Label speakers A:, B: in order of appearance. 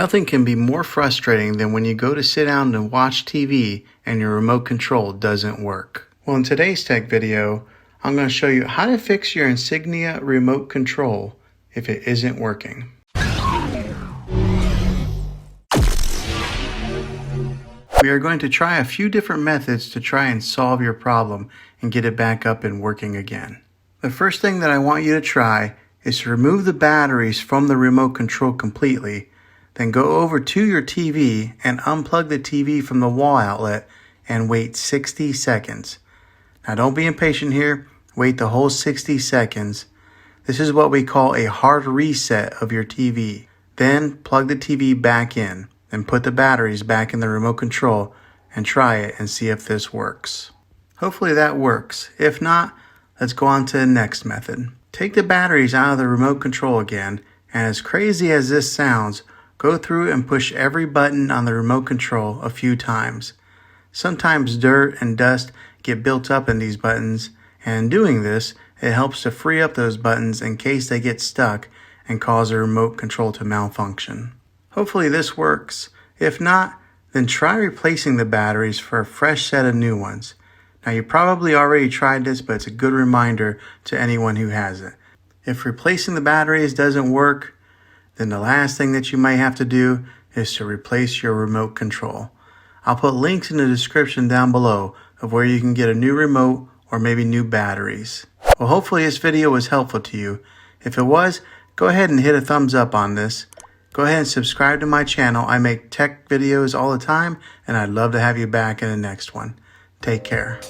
A: Nothing can be more frustrating than when you go to sit down and watch TV and your remote control doesn't work. Well, in today's tech video, I'm going to show you how to fix your Insignia remote control if it isn't working. We are going to try a few different methods to try and solve your problem and get it back up and working again. The first thing that I want you to try is to remove the batteries from the remote control completely. Then go over to your TV and unplug the TV from the wall outlet and wait 60 seconds. Now don't be impatient here, wait the whole 60 seconds. This is what we call a hard reset of your TV. Then plug the TV back in and put the batteries back in the remote control and try it and see if this works. Hopefully that works. If not, let's go on to the next method. Take the batteries out of the remote control again, and as crazy as this sounds, go through and push every button on the remote control a few times. Sometimes dirt and dust get built up in these buttons, and in doing this, it helps to free up those buttons in case they get stuck and cause the remote control to malfunction. Hopefully this works. If not, then try replacing the batteries for a fresh set of new ones. Now you probably already tried this, but it's a good reminder to anyone who hasn't. If replacing the batteries doesn't work, then the last thing that you might have to do is to replace your remote control. I'll put links in the description down below of where you can get a new remote or maybe new batteries. Well, hopefully this video was helpful to you. If it was, go ahead and hit a thumbs up on this. Go ahead and subscribe to my channel. I make tech videos all the time, and I'd love to have you back in the next one. Take care.